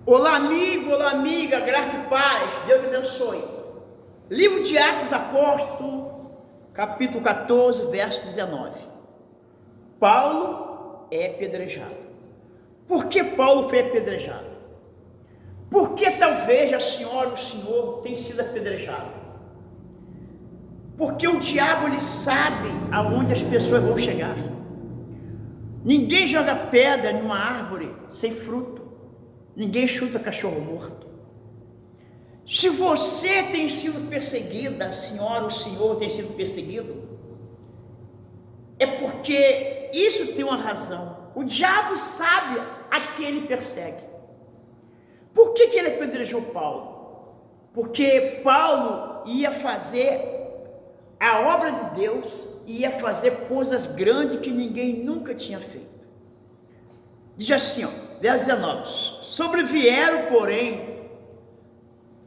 Olá, amigo, olá, amiga, graça e paz, Deus abençoe. Livro de Atos Apóstolos, capítulo 14, verso 19. Paulo é apedrejado. Por que Paulo foi apedrejado? Por que talvez a senhora ou o senhor tenha sido apedrejado? Porque o diabo ele sabe aonde as pessoas vão chegar. Ninguém joga pedra numa árvore sem fruto. Ninguém chuta cachorro morto. Se você tem sido perseguida, a senhora ou o senhor tem sido perseguido, é porque isso tem uma razão. O diabo sabe a quem ele persegue. Por que ele apedrejou Paulo? Porque Paulo ia fazer a obra de Deus, ia fazer coisas grandes que ninguém nunca tinha feito. Diz assim, verso 19: sobrevieram, porém,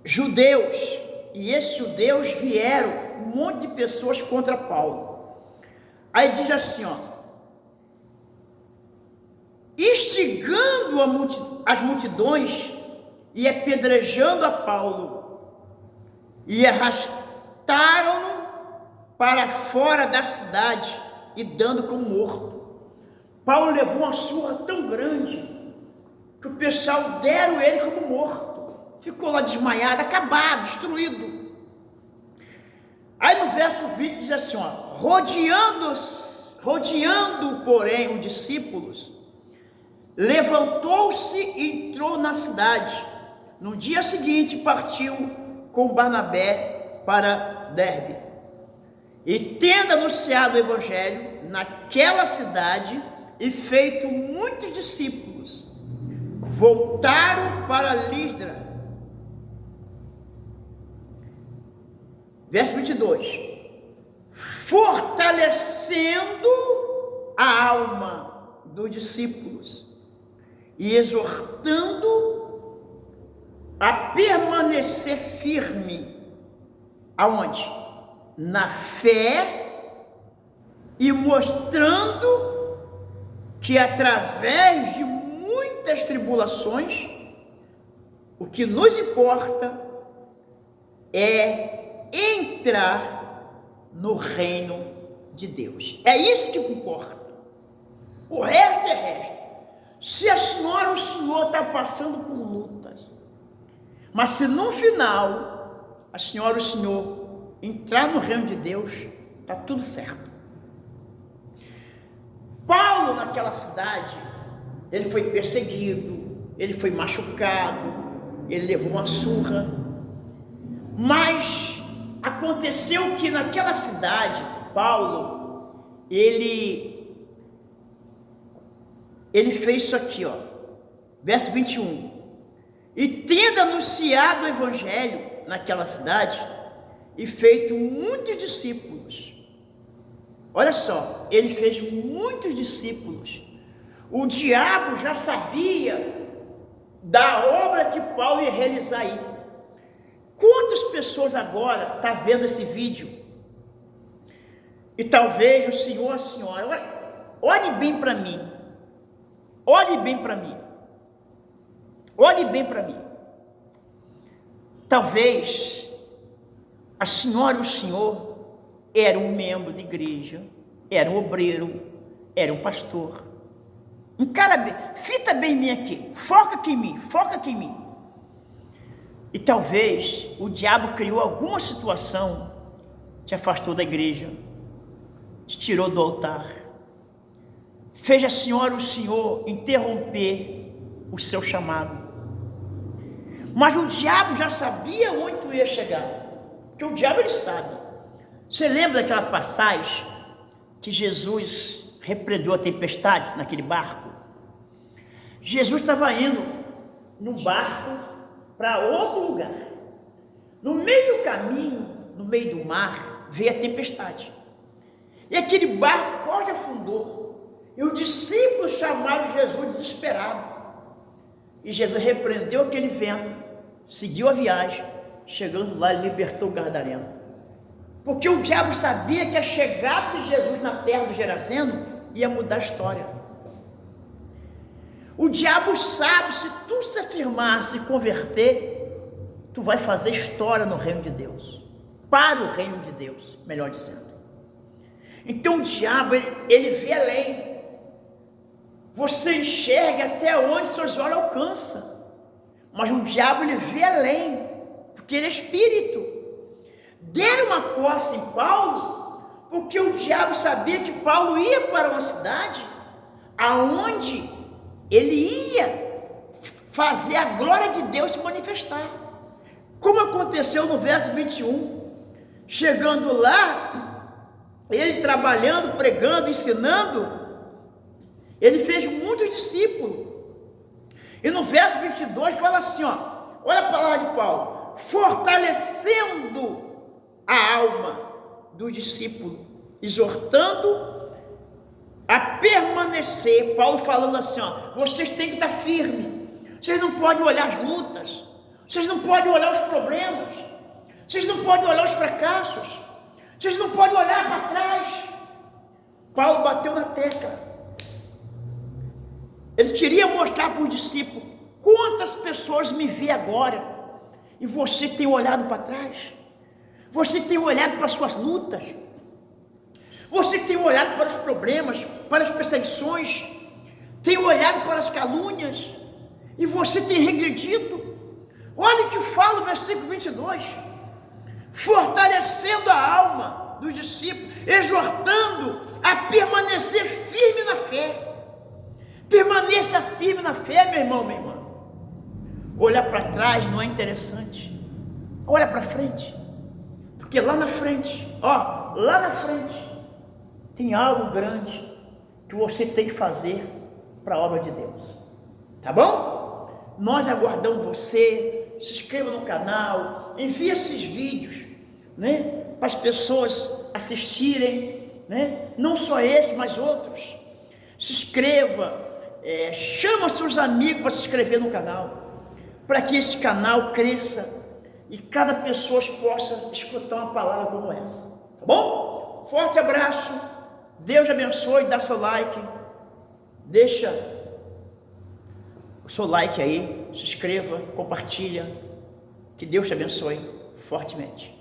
judeus, e esses judeus vieram, um monte de pessoas contra Paulo. Aí diz assim, instigando as multidões e apedrejando a Paulo, e arrastaram-no para fora da cidade e dando como morto. Paulo levou uma surra tão grande que o pessoal deram ele como morto. Ficou lá desmaiado, acabado, destruído. Aí no verso 20 diz assim, rodeando, porém, os discípulos, levantou-se e entrou na cidade. No dia seguinte partiu com Barnabé para Derbe. E tendo anunciado o evangelho naquela cidade e feito muitos discípulos, voltaram para Listra. Verso 22. Fortalecendo a alma dos discípulos e exortando a permanecer firme. Aonde? Na fé, e mostrando que através de muitas tribulações, o que nos importa é entrar no reino de Deus. É isso que importa. O resto é resto. Se a senhora ou o senhor está passando por lutas, mas se no final a senhora ou o senhor entrar no reino de Deus, está tudo certo. Paulo naquela cidade, ele foi perseguido, ele foi machucado, ele levou uma surra, mas aconteceu que naquela cidade, Paulo, ele fez isso aqui, verso 21, e tendo anunciado o evangelho naquela cidade, e feito muitos discípulos. Olha só, ele fez muitos discípulos. O diabo já sabia da obra que Paulo ia realizar aí. Quantas pessoas agora estão vendo esse vídeo? E talvez o senhor, a senhora, olhe bem para mim. Olhe bem para mim. Olhe bem para mim. Talvez a senhora e o senhor era um membro de igreja, era um obreiro, era um pastor. Encara bem, fita bem em mim aqui, foca aqui em mim, foca aqui em mim. E talvez o diabo criou alguma situação, te afastou da igreja, te tirou do altar, fez a senhora ou o senhor interromper o seu chamado. Mas o diabo já sabia onde tu ia chegar. Porque o diabo ele sabe. Você lembra daquela passagem que Jesus repreendeu a tempestade naquele barco? Jesus estava indo no barco para outro lugar. No meio do caminho, no meio do mar, veio a tempestade. E aquele barco quase afundou. E os discípulos chamaram Jesus desesperado. E Jesus repreendeu aquele vento, seguiu a viagem. Chegando lá, ele libertou o gadareno. Porque o diabo sabia que a chegada de Jesus na terra do Geraseno ia mudar a história. O diabo sabe, se tu se afirmar, se converter, tu vai fazer história no reino de Deus, para o reino de Deus, melhor dizendo. Então o diabo, ele vê além. Você enxerga até onde seus olhos alcançam, mas o diabo, ele vê além, porque ele é espírito. Deram uma coça em Paulo, porque o diabo sabia que Paulo ia para uma cidade aonde ele ia fazer a glória de Deus se manifestar, como aconteceu no verso 21, chegando lá, ele trabalhando, pregando, ensinando, ele fez muitos discípulos, e no verso 22 fala assim, ó, olha a palavra de Paulo, fortalecendo a alma do discípulo, exortando a permanecer. Paulo falando assim, ó, vocês têm que estar firmes, vocês não podem olhar as lutas, vocês não podem olhar os problemas, vocês não podem olhar os fracassos, vocês não podem olhar para trás. Paulo bateu na tecla, ele queria mostrar para os discípulos, quantas pessoas me vê agora, e você tem olhado para trás, você tem olhado para as suas lutas, você tem olhado para os problemas, para as perseguições, tem olhado para as calúnias, e você tem regredido. Olha o que fala o versículo 22, fortalecendo a alma dos discípulos, exortando a permanecer firme na fé. Permaneça firme na fé, meu irmão, minha irmã. Olhar para trás não é interessante, olha para frente, porque lá na frente, ó, lá na frente, tem algo grande que você tem que fazer para a obra de Deus, tá bom? Nós aguardamos você, se inscreva no canal, envie esses vídeos, né, para as pessoas assistirem, né, não só esse, mas outros. Se inscreva, chama seus amigos para se inscrever no canal, para que esse canal cresça e cada pessoa possa escutar uma palavra como essa, tá bom? Forte abraço. Deus abençoe, dá seu like, deixa o seu like aí, se inscreva, compartilha, que Deus te abençoe fortemente.